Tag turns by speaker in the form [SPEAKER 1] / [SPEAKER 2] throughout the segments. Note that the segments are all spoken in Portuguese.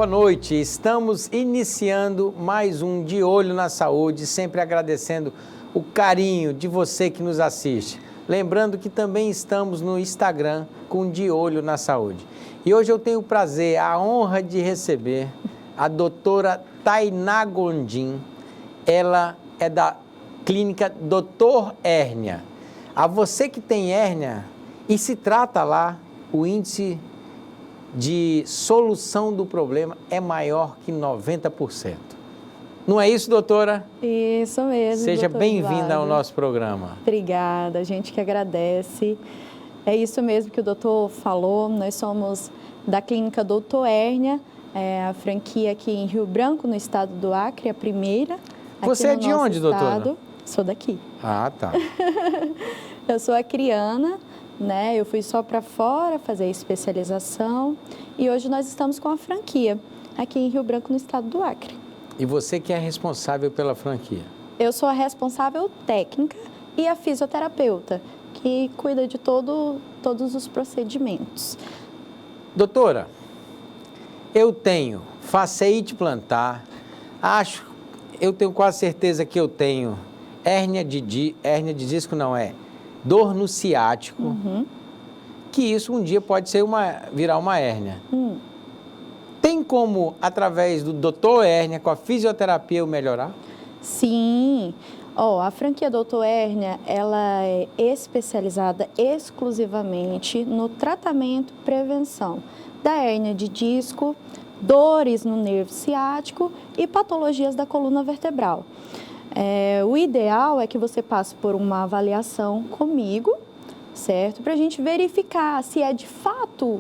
[SPEAKER 1] boa noite. Estamos iniciando mais um De Olho na Saúde, sempre agradecendo o carinho de você que nos assiste. Lembrando que também estamos no Instagram com De Olho na Saúde. E hoje eu tenho o prazer, a honra de receber a doutora Tainá Gondim. Ela é da clínica Doutor Hérnia. A você que tem hérnia e se trata lá, o índice de solução do problema é maior que 90%. Não é isso, doutora?
[SPEAKER 2] Isso mesmo.
[SPEAKER 1] Seja bem-vinda ao nosso programa.
[SPEAKER 2] Obrigada, a gente que agradece. É isso mesmo que o doutor falou, nós somos da clínica Doutor Hérnia, a franquia aqui em Rio Branco, no estado do Acre, a primeira.
[SPEAKER 1] Você é de onde, doutora?
[SPEAKER 2] Sou daqui.
[SPEAKER 1] Ah, tá.
[SPEAKER 2] Eu sou acriana, né? Eu fui só para fora fazer especialização e hoje nós estamos com a franquia aqui em Rio Branco, no estado do Acre.
[SPEAKER 1] E você que é responsável pela franquia?
[SPEAKER 2] Eu sou a responsável técnica e a fisioterapeuta, que cuida de todos os procedimentos.
[SPEAKER 1] Doutora, eu tenho fasciite plantar, eu tenho quase certeza que eu tenho hérnia de disco, não é? Dor no ciático, que isso um dia pode ser virar uma hérnia. Tem como, através do Doutor Hérnia, com a fisioterapia, eu melhorar?
[SPEAKER 2] Sim. A franquia Doutor Hérnia, ela é especializada exclusivamente no tratamento e prevenção da hérnia de disco, dores no nervo ciático e patologias da coluna vertebral. O ideal é que você passe por uma avaliação comigo, certo? Para a gente verificar se de fato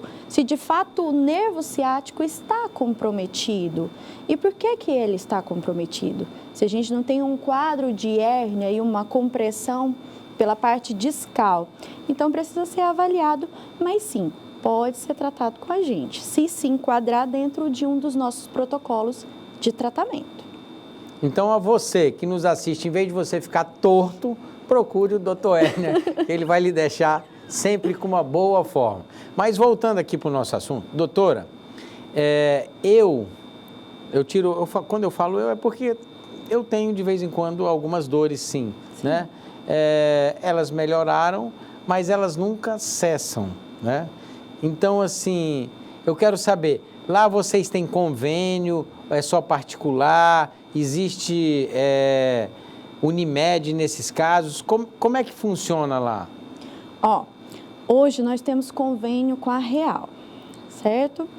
[SPEAKER 2] o nervo ciático está comprometido. E por que ele está comprometido? Se a gente não tem um quadro de hérnia e uma compressão pela parte discal, então precisa ser avaliado, mas sim, pode ser tratado com a gente, se enquadrar dentro de um dos nossos protocolos de tratamento.
[SPEAKER 1] Então, a você que nos assiste, em vez de você ficar torto, procure o Doutor Hérnia, que ele vai lhe deixar sempre com uma boa forma. Mas voltando aqui para o nosso assunto, doutora, quando eu falo eu, é porque eu tenho de vez em quando algumas dores, sim. Né? Elas melhoraram, mas elas nunca cessam, né? Então, assim, eu quero saber, lá vocês têm convênio, é só particular, existe Unimed nesses casos, como é que funciona lá?
[SPEAKER 2] Hoje nós temos convênio com a Real, certo?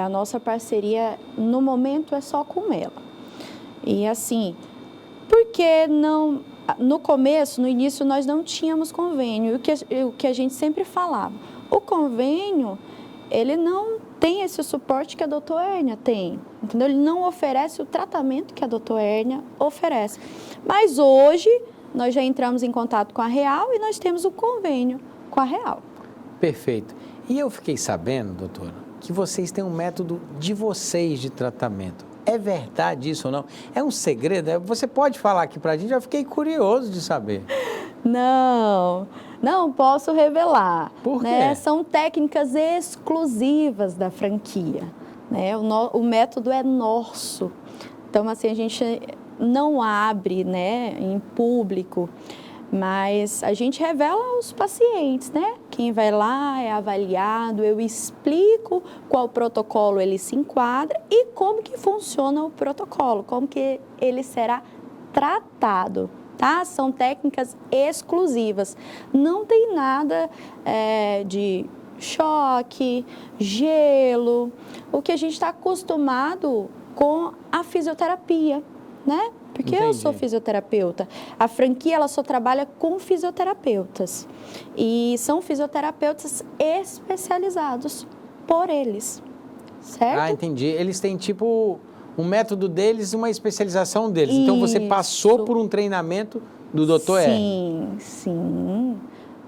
[SPEAKER 2] A nossa parceria, no momento, é só com ela. E assim, porque não... No início, nós não tínhamos convênio. O que a gente sempre falava, o convênio, ele não tem esse suporte que a Doutor Hérnia tem, entendeu? Ele não oferece o tratamento que a Doutor Hérnia oferece. Mas hoje, nós já entramos em contato com a Real e nós temos o convênio com a Real.
[SPEAKER 1] Perfeito. E eu fiquei sabendo, doutora, que vocês têm um método de vocês de tratamento. É verdade isso ou não? É um segredo? Você pode falar aqui pra gente? Eu fiquei curioso de saber.
[SPEAKER 2] Não posso revelar.
[SPEAKER 1] Por quê?
[SPEAKER 2] Né? São técnicas exclusivas da franquia. Né? O método é nosso. Então, assim, a gente não abre, né, em público, mas a gente revela aos pacientes, né? Quem vai lá é avaliado, eu explico qual protocolo ele se enquadra e como que funciona o protocolo, como que ele será tratado, tá? São técnicas exclusivas, não tem nada de choque, gelo, o que a gente está acostumado com a fisioterapia, né? Porque
[SPEAKER 1] Entendi.
[SPEAKER 2] Eu sou fisioterapeuta. A franquia, ela só trabalha com fisioterapeutas. E são fisioterapeutas especializados por eles, certo?
[SPEAKER 1] Ah, entendi. Eles têm, tipo, um método deles e uma especialização deles. Então, você passou por um treinamento do Doutor Hérnia.
[SPEAKER 2] Sim.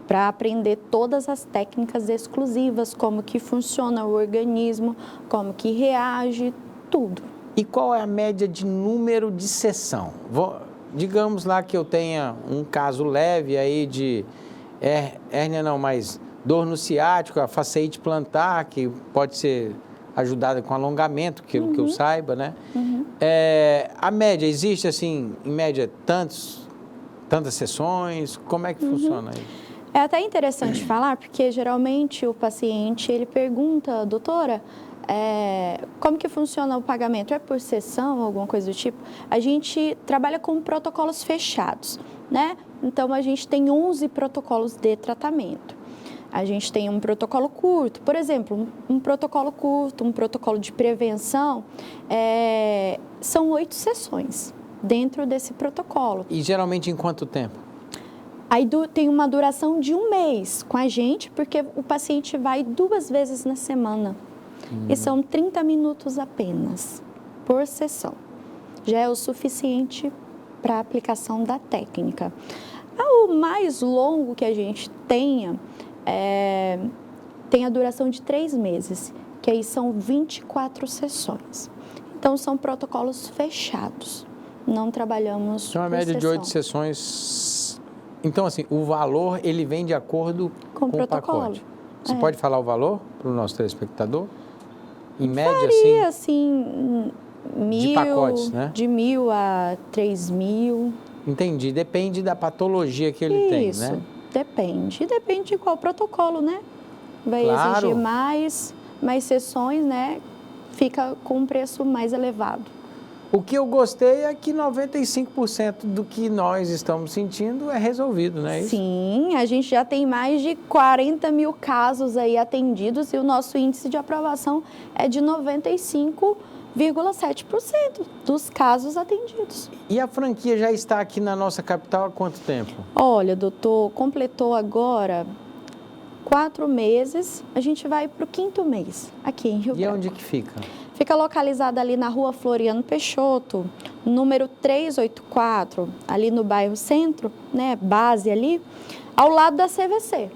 [SPEAKER 2] Para aprender todas as técnicas exclusivas, como que funciona o organismo, como que reage, tudo.
[SPEAKER 1] E qual é a média de número de sessão? Digamos lá que eu tenha um caso leve aí de hérnia não, mas dor no ciático, a fasciite plantar, que pode ser ajudada com alongamento, que eu saiba, né? A média, existe assim, em média, tantas sessões? Como é que funciona aí?
[SPEAKER 2] É até interessante falar, porque geralmente o paciente, ele pergunta, doutora, como que funciona o pagamento? É por sessão, alguma coisa do tipo? A gente trabalha com protocolos fechados, né? Então, a gente tem 11 protocolos de tratamento. A gente tem um protocolo curto, por exemplo, um protocolo curto, um protocolo de prevenção, são 8 sessões dentro desse protocolo.
[SPEAKER 1] E geralmente em quanto tempo?
[SPEAKER 2] Aí tem uma duração de 1 mês com a gente, porque o paciente vai 2 vezes na semana. E são 30 minutos apenas por sessão. Já é o suficiente para a aplicação da técnica. O mais longo que a gente tem a duração de 3 meses, que aí são 24 sessões. Então, são protocolos fechados. Não trabalhamos
[SPEAKER 1] Então, a média de 8 sessões. Então, assim, o valor, ele vem de acordo com o pacote. Você pode falar o valor para o nosso telespectador? Em média,
[SPEAKER 2] varia, assim,
[SPEAKER 1] de pacotes, né?
[SPEAKER 2] De 1.000 a 3.000.
[SPEAKER 1] Entendi. Depende da patologia que ele tem, né?
[SPEAKER 2] Isso, depende. E depende de qual protocolo, né? Vai exigir mais sessões, né? Fica com um preço mais elevado.
[SPEAKER 1] O que eu gostei é que 95% do que nós estamos sentindo é resolvido, não é isso?
[SPEAKER 2] Sim, a gente já tem mais de 40 mil casos aí atendidos e o nosso índice de aprovação é de 95,7% dos casos atendidos.
[SPEAKER 1] E a franquia já está aqui na nossa capital há quanto tempo?
[SPEAKER 2] Olha, doutor, completou agora 4 meses, a gente vai para o 5º mês aqui em Rio Branco.
[SPEAKER 1] E onde que fica?
[SPEAKER 2] Fica localizada ali na rua Floriano Peixoto, número 384, ali no bairro Centro, né, base ali, ao lado da CVC.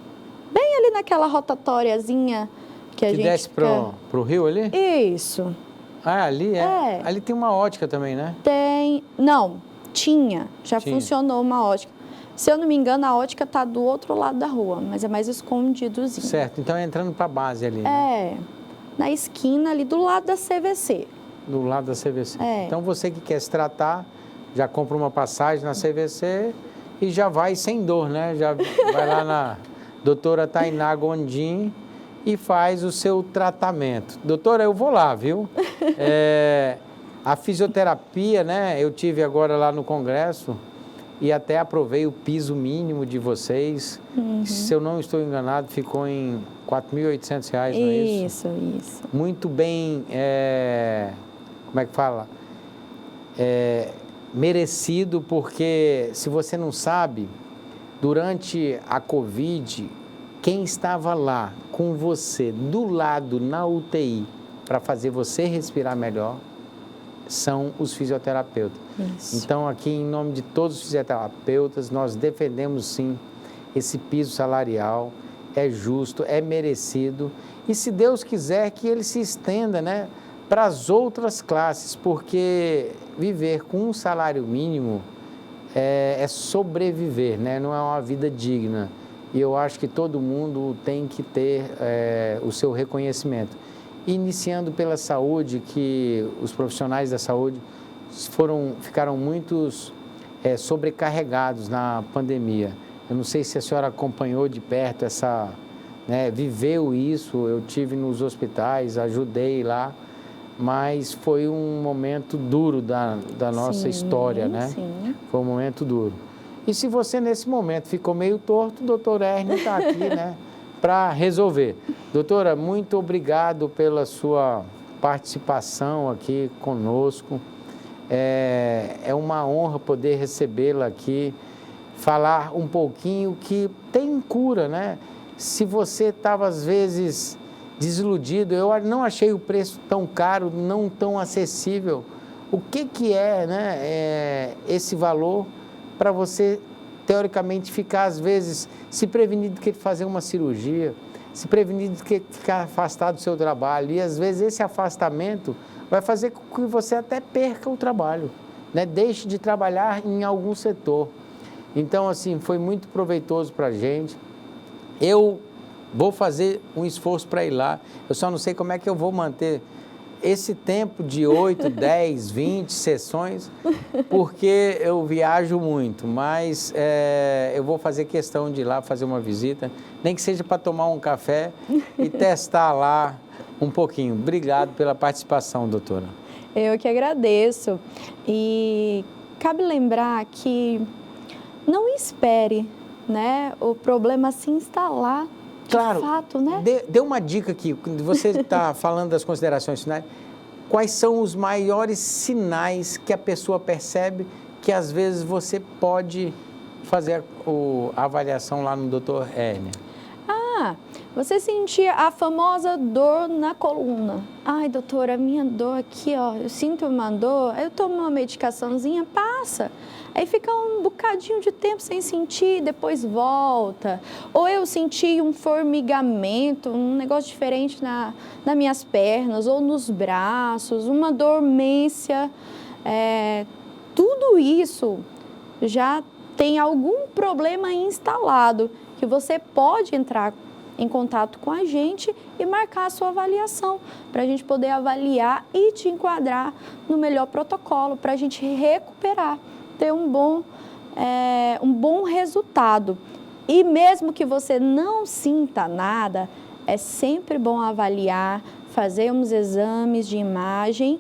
[SPEAKER 2] Bem ali naquela rotatóriazinha que a gente...
[SPEAKER 1] desce pro rio ali?
[SPEAKER 2] Isso.
[SPEAKER 1] Ah, ali é? Ali tem uma ótica também, né?
[SPEAKER 2] Já funcionou uma ótica. Se eu não me engano, a ótica está do outro lado da rua, mas é mais escondidozinho.
[SPEAKER 1] Certo, então é entrando para a base ali, né?
[SPEAKER 2] Na esquina ali do lado da CVC.
[SPEAKER 1] Do lado da CVC. Então, você que quer se tratar, já compra uma passagem na CVC e já vai sem dor, né? Já vai lá na doutora Tainá Gondim e faz o seu tratamento. Doutora, eu vou lá, viu? A fisioterapia, né? Eu tive agora lá no congresso e até aprovei o piso mínimo de vocês. Se eu não estou enganado, ficou em R$4.800, não é isso?
[SPEAKER 2] Isso.
[SPEAKER 1] Muito bem, como é que fala? Merecido, porque se você não sabe, durante a Covid, quem estava lá com você, do lado, na UTI, para fazer você respirar melhor, são os fisioterapeutas.
[SPEAKER 2] Isso.
[SPEAKER 1] Então, aqui, em nome de todos os fisioterapeutas, nós defendemos, sim, esse piso salarial. É justo, é merecido. E, se Deus quiser, que ele se estenda, né, para as outras classes, porque viver com um salário mínimo é sobreviver, né? Não é uma vida digna. E eu acho que todo mundo tem que ter o seu reconhecimento. Iniciando pela saúde, que os profissionais da saúde ficaram muitos sobrecarregados na pandemia. Eu não sei se a senhora acompanhou de perto viveu isso. Eu tive nos hospitais, ajudei lá, mas foi um momento duro da nossa história, né?
[SPEAKER 2] Sim.
[SPEAKER 1] Foi um momento duro. E se você nesse momento ficou meio torto, o doutor Hérnio está aqui, né, para resolver. Doutora, muito obrigado pela sua participação aqui conosco. É uma honra poder recebê-la aqui, falar um pouquinho que tem cura, né? Se você estava, às vezes, desiludido, eu não achei o preço tão caro, não tão acessível. O que é, né, esse valor para você, teoricamente, ficar, às vezes, se prevenir de que fazer uma cirurgia, se prevenir de que ficar afastado do seu trabalho. E, às vezes, esse afastamento vai fazer com que você até perca o trabalho, né? Deixe de trabalhar em algum setor. Então, assim, foi muito proveitoso para a gente. Eu Vou fazer um esforço para ir lá. Eu só não sei como é que eu vou manter esse tempo de 8, 10, 20 sessões, porque eu viajo muito, mas eu vou fazer questão de ir lá fazer uma visita, nem que seja para tomar um café e testar lá um pouquinho. Obrigado pela participação, doutora.
[SPEAKER 2] Eu que agradeço. E cabe lembrar que não espere, né, o problema se instalar.
[SPEAKER 1] Claro,
[SPEAKER 2] de fato, né?
[SPEAKER 1] Dê uma dica aqui, você está falando das considerações finais, quais são os maiores sinais que a pessoa percebe que às vezes você pode fazer a avaliação lá no Dr. Hérnia?
[SPEAKER 2] Você sentia a famosa dor na coluna. Ai, doutora, minha dor aqui, ó, eu sinto uma dor, eu tomo uma medicaçãozinha, passa. Aí fica um bocadinho de tempo sem sentir, depois volta. Ou eu senti um formigamento, um negócio diferente nas minhas pernas ou nos braços, uma dormência. Tudo isso já tem algum problema instalado que você pode entrar em contato com a gente e marcar a sua avaliação, para a gente poder avaliar e te enquadrar no melhor protocolo, para a gente recuperar, ter um bom resultado. E mesmo que você não sinta nada, é sempre bom avaliar, fazer uns exames de imagem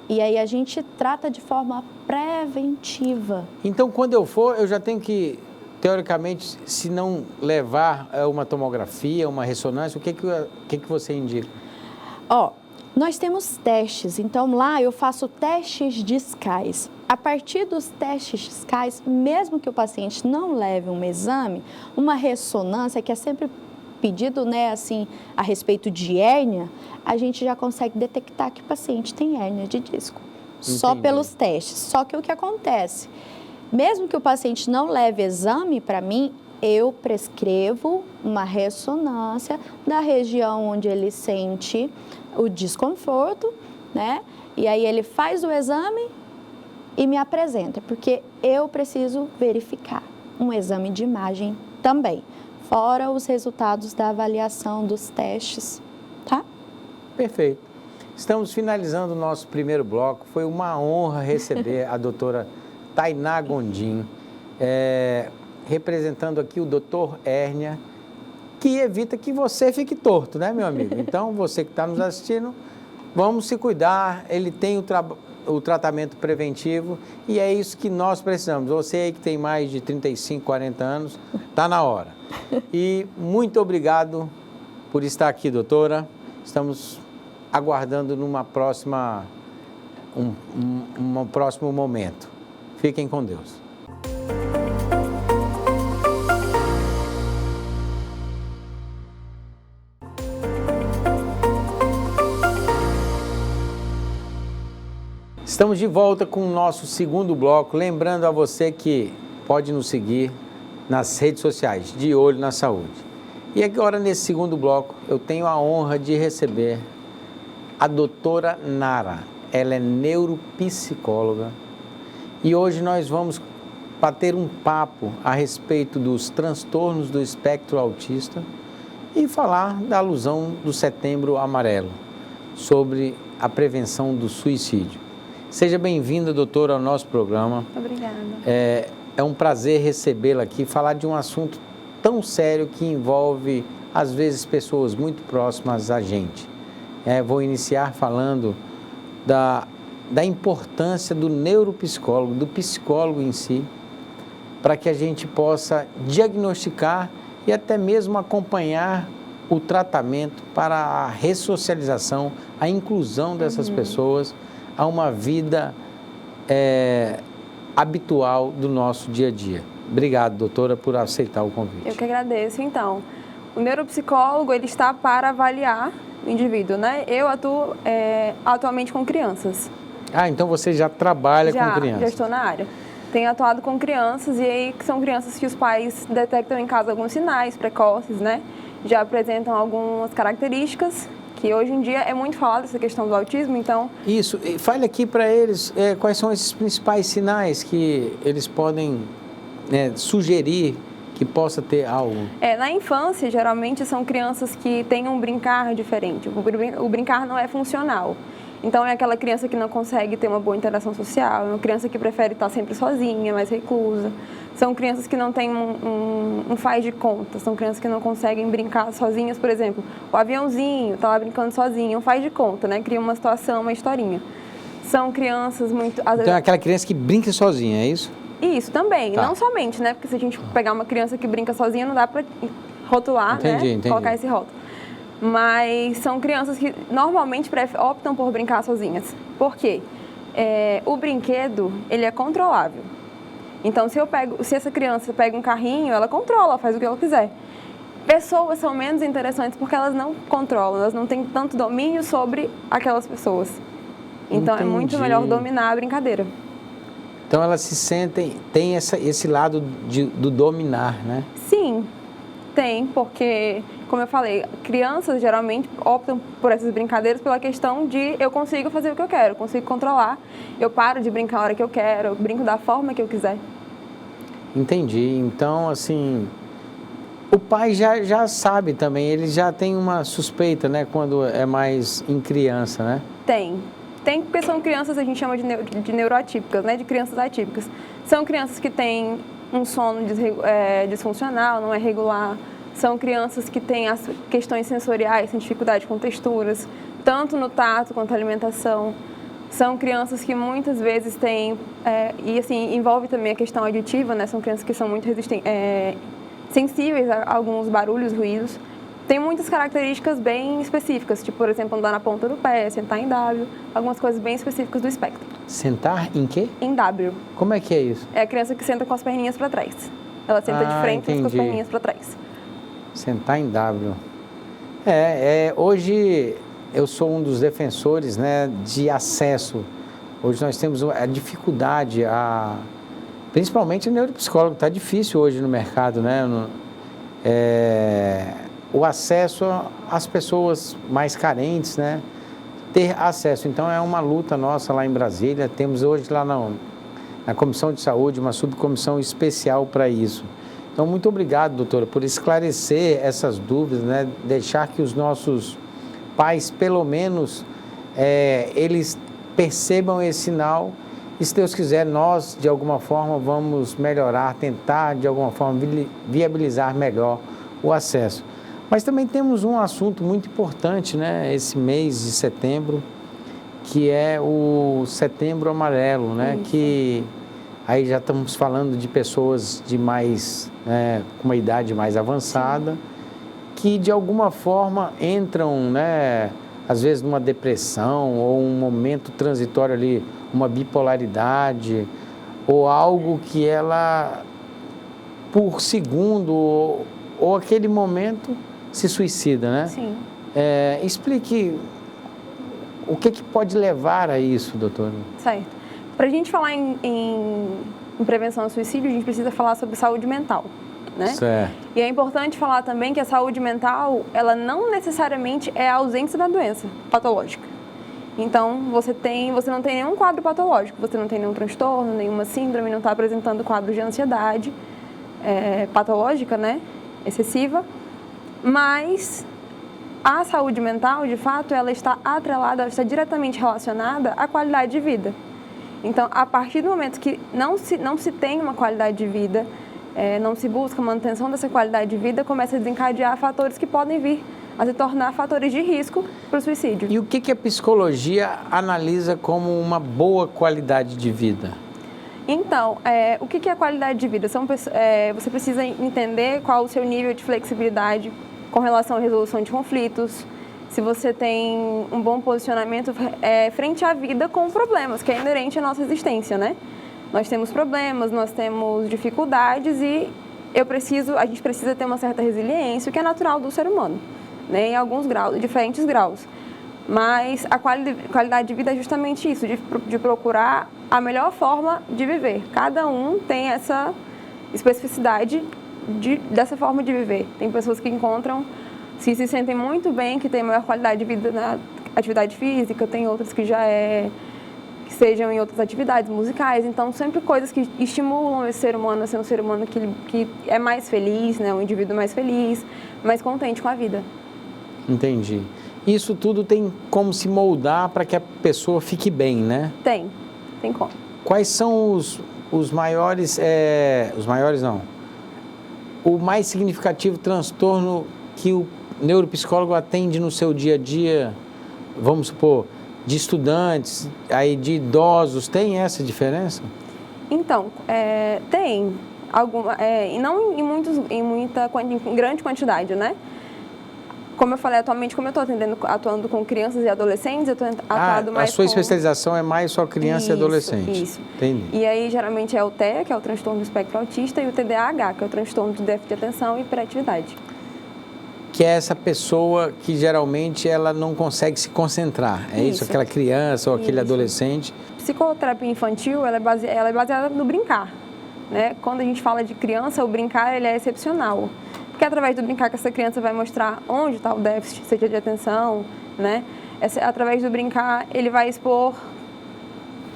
[SPEAKER 2] e aí a gente trata de forma preventiva.
[SPEAKER 1] Então, quando eu for, eu já tenho que, teoricamente, se não levar uma tomografia, uma ressonância, o que você indica?
[SPEAKER 2] Nós temos testes, então lá eu faço testes discais. A partir dos testes discais, mesmo que o paciente não leve um exame, uma ressonância, que é sempre pedido, né, assim, a respeito de hérnia, a gente já consegue detectar que o paciente tem hérnia de disco.
[SPEAKER 1] Entendi.
[SPEAKER 2] Só pelos testes. Só que o que acontece? Mesmo que o paciente não leve exame para mim, eu prescrevo uma ressonância da região onde ele sente o desconforto, né? E aí ele faz o exame e me apresenta, porque eu preciso verificar um exame de imagem também, fora os resultados da avaliação dos testes, tá?
[SPEAKER 1] Perfeito. Estamos finalizando o nosso primeiro bloco. Foi uma honra receber a doutora Tainá Gondim, representando aqui o Dr. Hérnia, que evita que você fique torto, né, meu amigo? Então, você que está nos assistindo, vamos se cuidar. Ele tem o tratamento preventivo e é isso que nós precisamos. Você aí que tem mais de 35, 40 anos, está na hora. E muito obrigado por estar aqui, doutora. Estamos aguardando numa próxima, um próximo momento. Fiquem com Deus. Estamos de volta com o nosso segundo bloco. Lembrando a você que pode nos seguir nas redes sociais, De Olho na Saúde. E agora, nesse segundo bloco, eu tenho a honra de receber a doutora Nara. Ela é neuropsicóloga. E hoje nós vamos bater um papo a respeito dos transtornos do espectro autista e falar da alusão do Setembro Amarelo, sobre a prevenção do suicídio. Seja bem-vinda, doutora, ao nosso programa.
[SPEAKER 3] Obrigada.
[SPEAKER 1] É um prazer recebê-la aqui, falar de um assunto tão sério que envolve, às vezes, pessoas muito próximas a gente. Vou iniciar falando da importância do neuropsicólogo, do psicólogo em si, para que a gente possa diagnosticar e até mesmo acompanhar o tratamento para a ressocialização, a inclusão dessas pessoas a uma vida habitual do nosso dia a dia. Obrigado, doutora, por aceitar o convite.
[SPEAKER 3] Eu que agradeço. Então, o neuropsicólogo, ele está para avaliar o indivíduo, né? Eu atuo atualmente com crianças.
[SPEAKER 1] Então você já trabalha com crianças?
[SPEAKER 3] Já estou na área. Tenho atuado com crianças e aí são crianças que os pais detectam em casa alguns sinais precoces, né? Já apresentam algumas características, que hoje em dia é muito falada essa questão do autismo, então...
[SPEAKER 1] Isso, fale aqui para eles quais são esses principais sinais que eles podem sugerir que possa ter algo?
[SPEAKER 3] Na infância, geralmente, são crianças que têm um brincar diferente. O brincar não é funcional. Então, é aquela criança que não consegue ter uma boa interação social, é uma criança que prefere estar sempre sozinha, mais reclusa. São crianças que não têm um faz de conta, são crianças que não conseguem brincar sozinhas, por exemplo, o aviãozinho está lá brincando sozinho, um faz de conta, né? Cria uma situação, uma historinha. São crianças muito...
[SPEAKER 1] Então, é aquela criança que brinca sozinha, é isso?
[SPEAKER 3] Isso também,
[SPEAKER 1] Tá.
[SPEAKER 3] não somente, né? Porque se a gente pegar uma criança que brinca sozinha, não dá para rotular,
[SPEAKER 1] Entendi.
[SPEAKER 3] Colocar esse rótulo. Mas são crianças que normalmente optam por brincar sozinhas. Por quê? O brinquedo, ele é controlável. Então, se essa criança pega um carrinho, ela controla, faz o que ela quiser. Pessoas são menos interessantes porque elas não controlam, elas não têm tanto domínio sobre aquelas pessoas. Então,
[SPEAKER 1] Entendi.
[SPEAKER 3] é muito melhor dominar a brincadeira.
[SPEAKER 1] Então, elas se sentem, tem esse lado do dominar, né?
[SPEAKER 3] Sim, tem, porque, como eu falei, crianças geralmente optam por essas brincadeiras pela questão de eu consigo fazer o que eu quero, eu consigo controlar, eu paro de brincar a hora que eu quero, eu brinco da forma que eu quiser.
[SPEAKER 1] Entendi. Então, assim, o pai já sabe também, ele já tem uma suspeita, né, quando é mais em criança, né?
[SPEAKER 3] Tem porque são crianças, a gente chama de neuroatípicas, né, de crianças atípicas. São crianças que têm um sono disfuncional, não é regular. São crianças que têm as questões sensoriais, têm dificuldade com texturas, tanto no tato quanto na alimentação. São crianças que muitas vezes têm, e assim, envolve também a questão auditiva, né? São crianças que são muito sensíveis a alguns barulhos, ruídos. Tem muitas características bem específicas, tipo, por exemplo, andar na ponta do pé, sentar em W, algumas coisas bem específicas do espectro.
[SPEAKER 1] Sentar em quê?
[SPEAKER 3] Em W.
[SPEAKER 1] Como é que é isso?
[SPEAKER 3] É a criança que senta com as perninhas para trás. Ela senta de frente, mas com as
[SPEAKER 1] entendi.
[SPEAKER 3] perninhas para trás.
[SPEAKER 1] Sentar em W. Hoje eu sou um dos defensores, né, de acesso. Hoje nós temos a dificuldade, principalmente o neuropsicólogo, está difícil hoje no mercado, né? O acesso às pessoas mais carentes, né? Ter acesso. Então, é uma luta nossa lá em Brasília. Temos hoje lá na Comissão de Saúde uma subcomissão especial para isso. Então, muito obrigado, doutora, por esclarecer essas dúvidas, né? Deixar que os nossos pais, pelo menos, eles percebam esse sinal. E, se Deus quiser, nós, de alguma forma, vamos melhorar, tentar, de alguma forma, viabilizar melhor o acesso. Mas também temos um assunto muito importante, né, esse mês de setembro, que é o Setembro Amarelo, né,
[SPEAKER 3] Isso.
[SPEAKER 1] que aí já estamos falando de pessoas com uma idade mais avançada, que de alguma forma entram, né, às vezes numa depressão ou um momento transitório ali, uma bipolaridade ou algo que ela, por segundo ou aquele momento, se suicida, né?
[SPEAKER 3] Sim.
[SPEAKER 1] Explique o que pode levar a isso, doutora.
[SPEAKER 3] Certo. Para a gente falar em prevenção ao suicídio, a gente precisa falar sobre saúde mental, né?
[SPEAKER 1] Certo.
[SPEAKER 3] E é importante falar também que a saúde mental, ela não necessariamente é a ausência da doença patológica. Então, você não tem nenhum quadro patológico, você não tem nenhum transtorno, nenhuma síndrome, não está apresentando quadro de ansiedade patológica, né? Excessiva. Mas a saúde mental, de fato, ela está atrelada, ela está diretamente relacionada à qualidade de vida. Então, a partir do momento que não se tem uma qualidade de vida, não se busca a manutenção dessa qualidade de vida, começa a desencadear fatores que podem vir a se tornar fatores de risco para o suicídio.
[SPEAKER 1] E o que a psicologia analisa como uma boa qualidade de vida?
[SPEAKER 3] Então, o que é qualidade de vida? Você precisa entender qual o seu nível de flexibilidade com relação à resolução de conflitos, se você tem um bom posicionamento frente à vida com problemas, que é inerente à nossa existência, né? Nós temos problemas, nós temos dificuldades e a gente precisa ter uma certa resiliência, o que é natural do ser humano, né? Em alguns graus, diferentes graus. Mas a qualidade de vida é justamente isso, de procurar a melhor forma de viver. Cada um tem essa especificidade dessa forma de viver. Tem pessoas que se sentem muito bem, que têm maior qualidade de vida na atividade física, tem outras que já que sejam em outras atividades musicais. Então, sempre coisas que estimulam esse ser humano a ser um ser humano que é mais feliz, né? Um indivíduo mais feliz, mais contente com a vida.
[SPEAKER 1] Entendi. Isso tudo tem como se moldar para que a pessoa fique bem, né?
[SPEAKER 3] Tem como.
[SPEAKER 1] Quais são os maiores, os maiores não, o mais significativo transtorno que o neuropsicólogo atende no seu dia a dia, vamos supor, de estudantes, aí de idosos, tem essa diferença?
[SPEAKER 3] Então, tem alguma, e não em grande quantidade, né? Como eu falei, atualmente, como eu estou atuando com crianças e adolescentes, eu estou atuando mais
[SPEAKER 1] a sua
[SPEAKER 3] com...
[SPEAKER 1] especialização é mais só criança e adolescente.
[SPEAKER 3] Isso.
[SPEAKER 1] Entendi.
[SPEAKER 3] E aí, geralmente, é o TEA, que é o transtorno do espectro autista, e o TDAH, que é o transtorno do déficit de atenção e hiperatividade.
[SPEAKER 1] Que é essa pessoa que, geralmente, ela não consegue se concentrar. É isso? Aquela criança ou aquele adolescente?
[SPEAKER 3] Psicoterapia infantil, ela é baseada no brincar, né? Quando a gente fala de criança, o brincar, ele é excepcional. Porque através do brincar que essa criança vai mostrar onde está o déficit, seja de atenção, né? Através do brincar, ele vai expor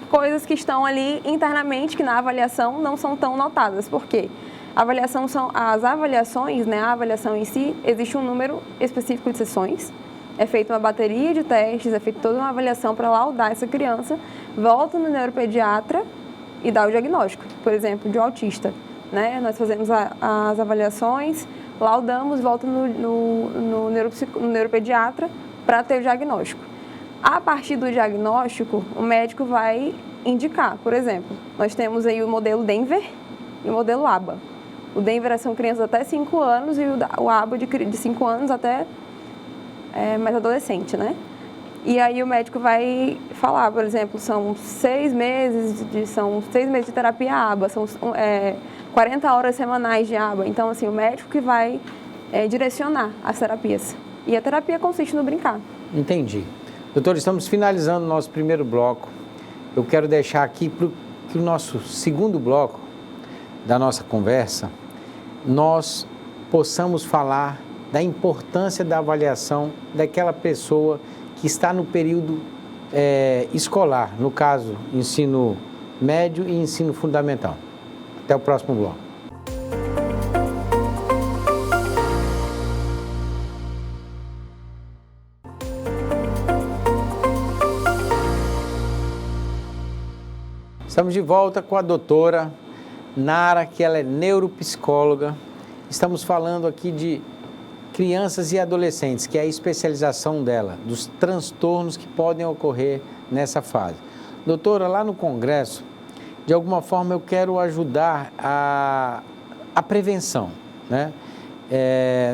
[SPEAKER 3] coisas que estão ali internamente, que na avaliação não são tão notadas. Por quê? As avaliações, né? A avaliação em si, existe um número específico de sessões, é feita uma bateria de testes, é feita toda uma avaliação para laudar essa criança, volta no neuropediatra e dá o diagnóstico, por exemplo, de um autista, né? Nós fazemos as avaliações, laudamos, volta no neuropediatra para ter o diagnóstico. A partir do diagnóstico, o médico vai indicar, por exemplo, nós temos aí o modelo Denver e o modelo ABA. O Denver são crianças até 5 anos e o ABA de 5 anos até mais adolescente, né? E aí o médico vai falar, por exemplo, são 6 meses de terapia ABA, são 40 horas semanais de ABA. Então, assim, o médico que vai direcionar as terapias. E a terapia consiste no brincar.
[SPEAKER 1] Entendi. Doutor, estamos finalizando o nosso primeiro bloco. Eu quero deixar aqui para o nosso segundo bloco da nossa conversa, nós possamos falar da importância da avaliação daquela pessoa que está no período escolar, no caso, ensino médio e ensino fundamental. Até o próximo bloco. Estamos de volta com a doutora Nara, que ela é neuropsicóloga. Estamos falando aqui de crianças e adolescentes, que é a especialização dela, dos transtornos que podem ocorrer nessa fase. Doutora, lá no Congresso, de alguma forma eu quero ajudar a prevenção, né?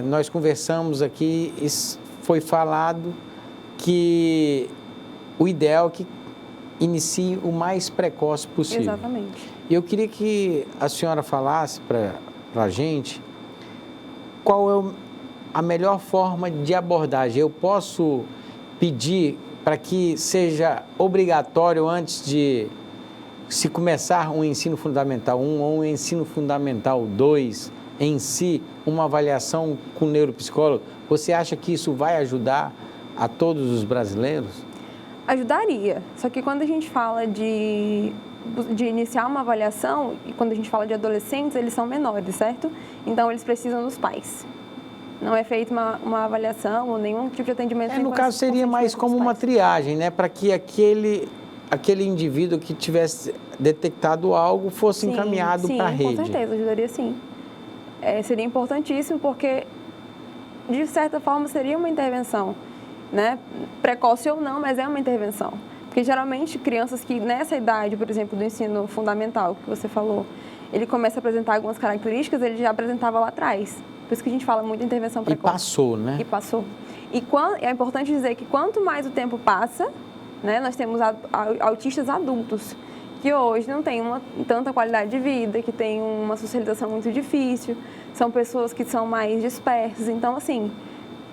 [SPEAKER 1] Nós conversamos aqui, foi falado que o ideal é que inicie o mais precoce possível.
[SPEAKER 3] Exatamente.
[SPEAKER 1] E eu queria que a senhora falasse para a gente qual é a melhor forma de abordagem. Eu posso pedir para que seja obrigatório antes de se começar um ensino fundamental 1 ou um ensino fundamental 2 em si, uma avaliação com o neuropsicólogo? Você acha que isso vai ajudar a todos os brasileiros?
[SPEAKER 3] Ajudaria, só que quando a gente fala de iniciar uma avaliação, e quando a gente fala de adolescentes, eles são menores, certo? Então, eles precisam dos pais. Não é feita uma avaliação ou nenhum tipo de atendimento.
[SPEAKER 1] No caso, seria mais como uma triagem, né? Para que aquele indivíduo que tivesse detectado algo fosse encaminhado para a rede.
[SPEAKER 3] Sim, com certeza, ajudaria sim. Seria importantíssimo porque, de certa forma, seria uma intervenção, né? Precoce ou não, mas é uma intervenção. Porque, geralmente, crianças que nessa idade, por exemplo, do ensino fundamental, que você falou, ele começa a apresentar algumas características, ele já apresentava lá atrás. Por isso que a gente fala muito de intervenção precoce.
[SPEAKER 1] E passou, né?
[SPEAKER 3] E passou. E é importante dizer que quanto mais o tempo passa, né, nós temos autistas adultos, que hoje não têm tanta qualidade de vida, que têm uma socialização muito difícil, são pessoas que são mais dispersas. Então, assim,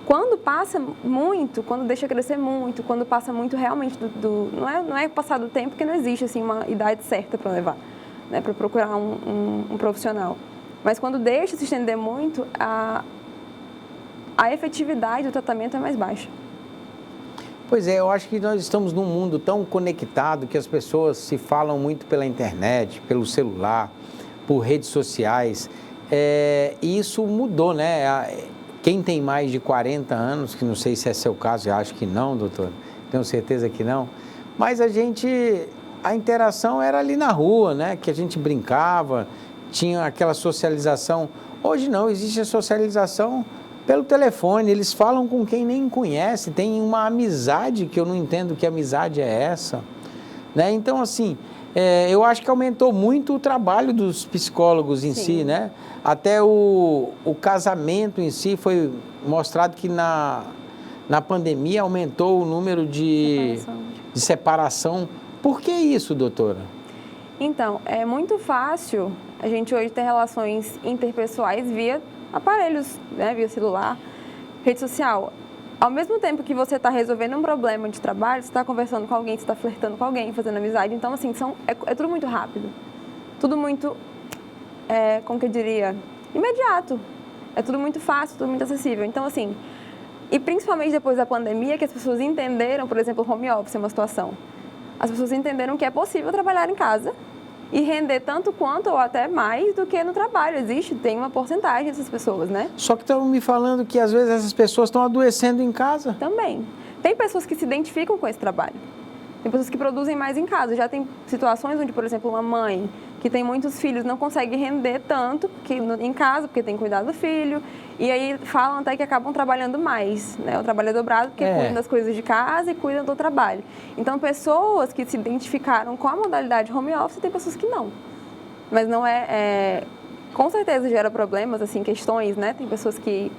[SPEAKER 3] quando passa muito, quando deixa crescer muito, quando passa muito realmente não é passar do tempo, porque não existe assim, uma idade certa para levar, né, para procurar um profissional. Mas quando deixa se estender muito, a efetividade do tratamento é mais baixa.
[SPEAKER 1] Pois é, eu acho que nós estamos num mundo tão conectado que as pessoas se falam muito pela internet, pelo celular, por redes sociais. E isso mudou, né? Quem tem mais de 40 anos, que não sei se é seu caso, eu acho que não, doutor, tenho certeza que não, mas a interação era ali na rua, né? Que a gente brincava, tinha aquela socialização. Hoje não, existe a socialização pelo telefone, eles falam com quem nem conhece, tem uma amizade que eu não entendo que amizade é essa, né? Então, assim, eu acho que aumentou muito o trabalho dos psicólogos em si, né? Até o casamento em si foi mostrado que na pandemia aumentou o número de separação. Por que isso, doutora? Então,
[SPEAKER 3] é muito fácil a gente hoje ter relações interpessoais via aparelhos, né, via celular, rede social. Ao mesmo tempo que você está resolvendo um problema de trabalho, você está conversando com alguém, você está flertando com alguém, fazendo amizade. Então, assim, é tudo muito rápido. Tudo muito, como que eu diria, imediato. É tudo muito fácil, tudo muito acessível. Então, assim, e principalmente depois da pandemia, que as pessoas entenderam, por exemplo, o home office é uma situação. As pessoas entenderam que é possível trabalhar em casa e render tanto quanto ou até mais do que no trabalho. Tem uma porcentagem dessas pessoas, né?
[SPEAKER 1] Só que estão me falando que às vezes essas pessoas estão adoecendo em casa.
[SPEAKER 3] Também. Tem pessoas que se identificam com esse trabalho. Tem pessoas que produzem mais em casa. Já tem situações onde, por exemplo, uma mãe que tem muitos filhos não consegue render tanto em casa, porque tem que cuidar do filho. E aí falam até que acabam trabalhando mais, né? O trabalho é dobrado porque cuidam das coisas de casa e cuidam do trabalho. Então, pessoas que se identificaram com a modalidade home office, tem pessoas que não. Mas não com certeza gera problemas, assim, questões, né? Tem pessoas que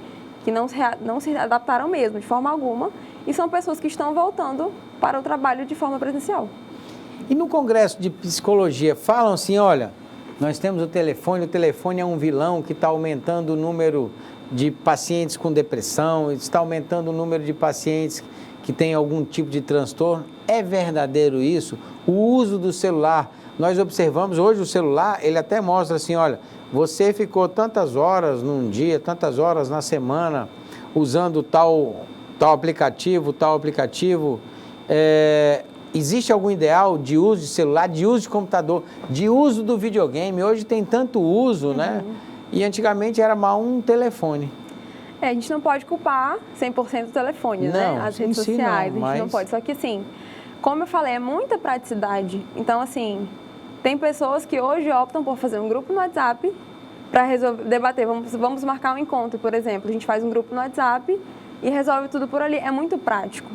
[SPEAKER 3] não se adaptaram mesmo, de forma alguma, e são pessoas que estão voltando para o trabalho de forma presencial.
[SPEAKER 1] E no Congresso de Psicologia, falam assim, olha, nós temos o telefone é um vilão que está aumentando o número de pacientes com depressão, está aumentando o número de pacientes que têm algum tipo de transtorno. É verdadeiro isso? O uso do celular, nós observamos hoje o celular, ele até mostra assim, olha, você ficou tantas horas num dia, tantas horas na semana, usando tal aplicativo, existe algum ideal de uso de celular, de uso de computador, de uso do videogame? Hoje tem tanto uso, né? E antigamente era mal um telefone.
[SPEAKER 3] A gente não pode culpar 100% o telefone, né? As redes sociais, a gente não pode. Só que, assim, como eu falei, é muita praticidade. Então, assim, tem pessoas que hoje optam por fazer um grupo no WhatsApp para debater. Vamos marcar um encontro, por exemplo. A gente faz um grupo no WhatsApp e resolve tudo por ali. É muito prático.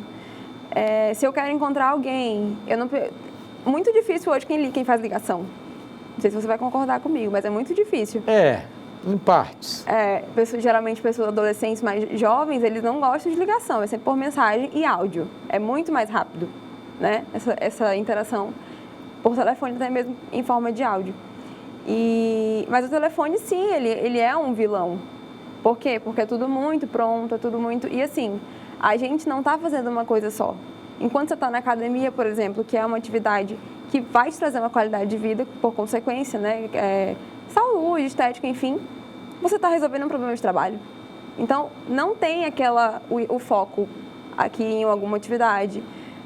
[SPEAKER 3] Se eu quero encontrar alguém, muito difícil hoje quem faz ligação. Não sei se você vai concordar comigo, mas é muito difícil.
[SPEAKER 1] Em partes.
[SPEAKER 3] Geralmente pessoas adolescentes mais jovens, eles não gostam de ligação, é sempre por mensagem e áudio. É muito mais rápido, né? Essa interação por telefone, até mesmo em forma de áudio. Mas o telefone, sim, ele é um vilão. Por quê? Porque é tudo muito pronto, é tudo muito... E assim, a gente não está fazendo uma coisa só. Enquanto você está na academia, por exemplo, que é uma atividade que vai te trazer uma qualidade de vida, por consequência, né? Saúde, estética, enfim, você está resolvendo um problema de trabalho. Então, não tem o foco aqui em alguma atividade.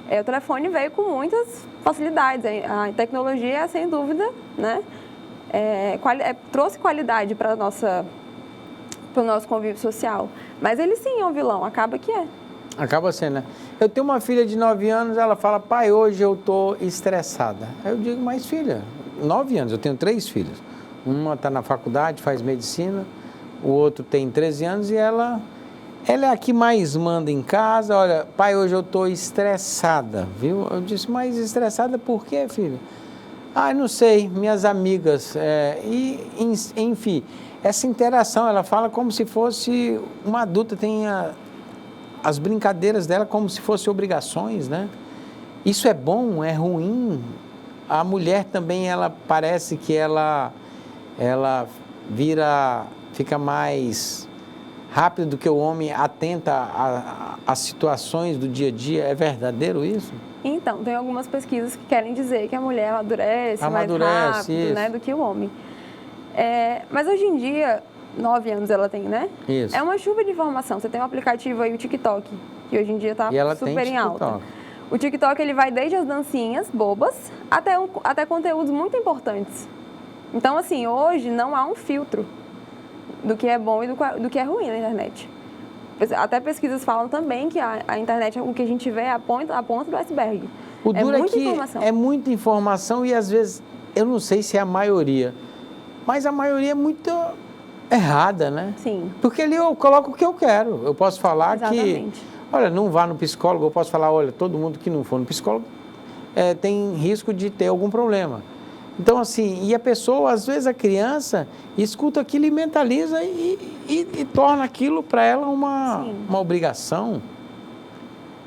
[SPEAKER 3] O telefone veio com muitas facilidades. A tecnologia, sem dúvida, né? Trouxe qualidade para o nosso convívio social. Mas ele sim é um vilão, acaba que é.
[SPEAKER 1] Acaba sendo, né? Eu tenho uma filha de 9 anos, ela fala, pai, hoje eu estou estressada. Aí eu digo, mas filha, 9 anos, eu tenho 3 filhos. Uma está na faculdade, faz medicina, o outro tem 13 anos e ela é a que mais manda em casa. Olha, pai, hoje eu estou estressada, viu? Eu disse, mas estressada por quê, filha? Não sei, minhas amigas. Enfim, essa interação, ela fala como se fosse uma adulta, tem as brincadeiras dela como se fossem obrigações, né? Isso é bom, é ruim? A mulher também, ela parece que ela fica mais rápido do que o homem, atenta às situações do dia a dia. É verdadeiro isso?
[SPEAKER 3] Então, tem algumas pesquisas que querem dizer que a mulher amadurece mais rápido, né, do que o homem. Mas hoje em dia, 9 anos ela tem, né?
[SPEAKER 1] Isso.
[SPEAKER 3] É uma chuva de informação. Você tem um aplicativo aí, o TikTok. que hoje em dia está
[SPEAKER 1] E ela
[SPEAKER 3] super
[SPEAKER 1] tem
[SPEAKER 3] em alta.
[SPEAKER 1] TikTok.
[SPEAKER 3] O TikTok, ele vai desde as dancinhas bobas até conteúdos muito importantes. Então, assim, hoje não há um filtro do que é bom e do que é ruim na internet. Até pesquisas falam também que a internet, o que a gente vê é a ponta do iceberg.
[SPEAKER 1] O duro é
[SPEAKER 3] muita
[SPEAKER 1] que
[SPEAKER 3] informação.
[SPEAKER 1] é muita informação e às vezes, eu não sei se é a maioria, mas a maioria é muito errada, né?
[SPEAKER 3] Sim.
[SPEAKER 1] Porque ali eu coloco o que eu quero. Eu posso falar
[SPEAKER 3] Exatamente.
[SPEAKER 1] que, olha, não vá no psicólogo, eu posso falar, olha, todo mundo que não for no psicólogo tem risco de ter algum problema. Então, assim, e a pessoa, às vezes a criança, escuta aquilo e mentaliza e torna aquilo para ela uma obrigação.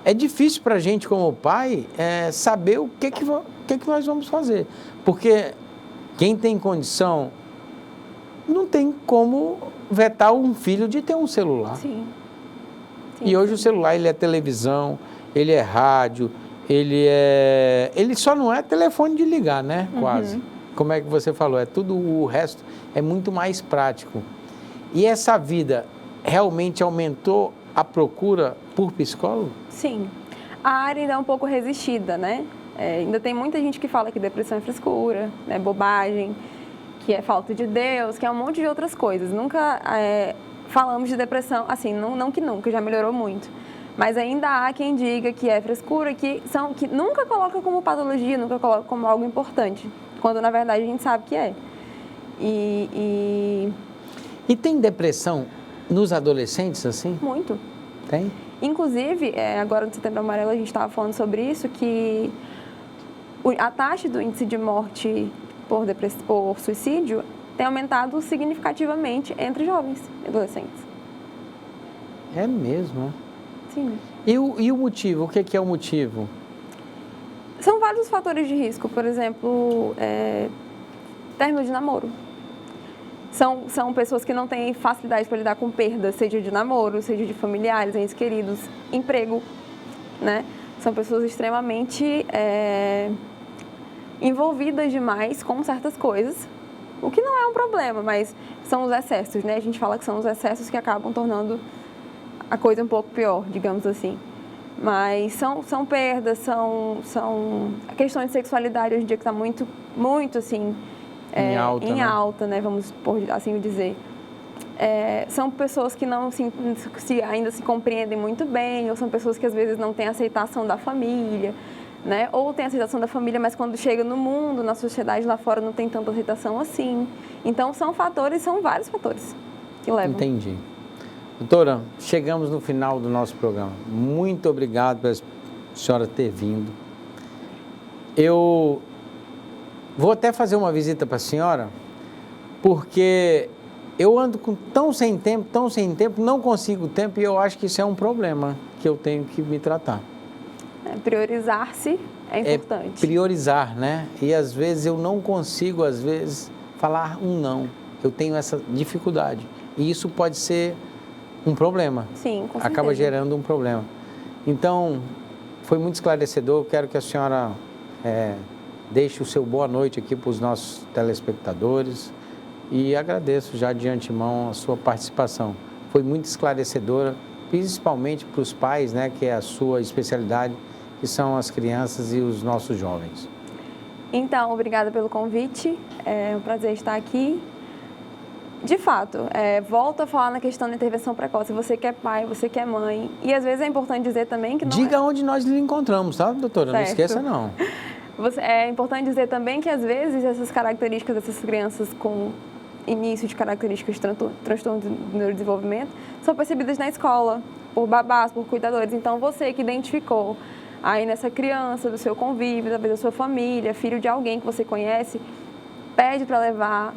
[SPEAKER 1] É difícil para a gente, como pai, saber o que nós vamos fazer. Porque quem tem condição não tem como vetar um filho de ter um celular.
[SPEAKER 3] Sim.
[SPEAKER 1] E hoje o celular, ele é televisão, ele é rádio, ele só não é telefone de ligar, né? Quase. Como é que você falou? Tudo o resto é muito mais prático. E essa vida realmente aumentou a procura por psicólogo?
[SPEAKER 3] Sim. A área ainda é um pouco resistida, né? Ainda tem muita gente que fala que depressão é frescura, né? Bobagem, que é falta de Deus, que é um monte de outras coisas. Nunca falamos de depressão, assim, não que nunca, já melhorou muito. Mas ainda há quem diga que é frescura, que nunca coloca como patologia, nunca coloca como algo importante, quando na verdade a gente sabe que é. E
[SPEAKER 1] tem depressão nos adolescentes, assim?
[SPEAKER 3] muito.
[SPEAKER 1] Tem?
[SPEAKER 3] Inclusive, agora no Setembro Amarelo a gente estava falando sobre isso, que a taxa do índice de morte por suicídio tem aumentado significativamente entre jovens e adolescentes.
[SPEAKER 1] É mesmo?
[SPEAKER 3] Sim.
[SPEAKER 1] E o motivo? O que é o motivo?
[SPEAKER 3] São vários os fatores de risco. Por exemplo, término de namoro. São pessoas que não têm facilidade para lidar com perda, seja de namoro, seja de familiares, entes queridos, emprego, né? São pessoas extremamente envolvidas demais com certas coisas, o que não é um problema, mas são os excessos, né? A gente fala que são os excessos que acabam tornando a coisa um pouco pior, digamos assim. Mas são perdas, são questões de sexualidade hoje em dia que está muito, muito assim, em alta, né? Vamos por assim dizer. São pessoas que não ainda se compreendem muito bem, ou são pessoas que às vezes não têm aceitação da família, né? Ou tem aceitação da família, mas quando chega no mundo, na sociedade lá fora, não tem tanta aceitação assim. Então são vários fatores que levam.
[SPEAKER 1] Entendi. Doutora, chegamos no final do nosso programa. Muito obrigado pela senhora ter vindo. Eu vou até fazer uma visita para a senhora, porque eu ando tão sem tempo, não consigo tempo, e eu acho que isso é um problema que eu tenho que me tratar.
[SPEAKER 3] Priorizar-se é importante.
[SPEAKER 1] Priorizar, né? E às vezes eu não consigo, falar um não. Eu tenho essa dificuldade. E isso pode ser um problema.
[SPEAKER 3] Sim, com certeza.
[SPEAKER 1] Acaba gerando um problema. Então, foi muito esclarecedor. Quero que a senhora deixe o seu boa noite aqui para os nossos telespectadores e agradeço já de antemão a sua participação. Foi muito esclarecedora, principalmente para os pais, né, que é a sua especialidade, que são as crianças e os nossos jovens.
[SPEAKER 3] Então, obrigada pelo convite. É um prazer estar aqui. De fato, volto a falar na questão da intervenção precoce. Você que é pai, você que é mãe. E às vezes é importante dizer também que não
[SPEAKER 1] Diga onde nós lhe encontramos, tá, doutora?
[SPEAKER 3] Certo.
[SPEAKER 1] Não esqueça, não.
[SPEAKER 3] É importante dizer também que às vezes essas características dessas crianças com início de características de transtorno de neurodesenvolvimento são percebidas na escola, por babás, por cuidadores. Então, você que identificou aí nessa criança, do seu convívio, talvez da sua família, filho de alguém que você conhece, pede para levar,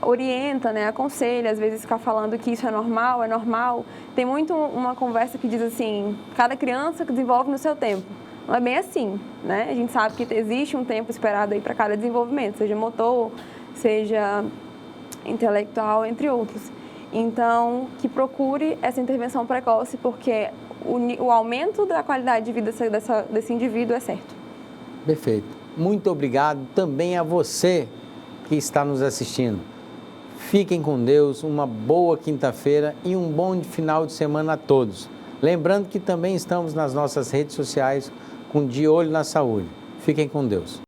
[SPEAKER 3] orienta, né, aconselha, às vezes ficar falando que isso é normal. Tem muito uma conversa que diz assim, cada criança que desenvolve no seu tempo. Não é bem assim, né? A gente sabe que existe um tempo esperado aí para cada desenvolvimento, seja motor, seja intelectual, entre outros. Então, que procure essa intervenção precoce, porque o aumento da qualidade de vida desse indivíduo é certo.
[SPEAKER 1] Perfeito. Muito obrigado também a você que está nos assistindo. Fiquem com Deus, uma boa quinta-feira e um bom final de semana a todos. Lembrando que também estamos nas nossas redes sociais com De Olho na Saúde. Fiquem com Deus.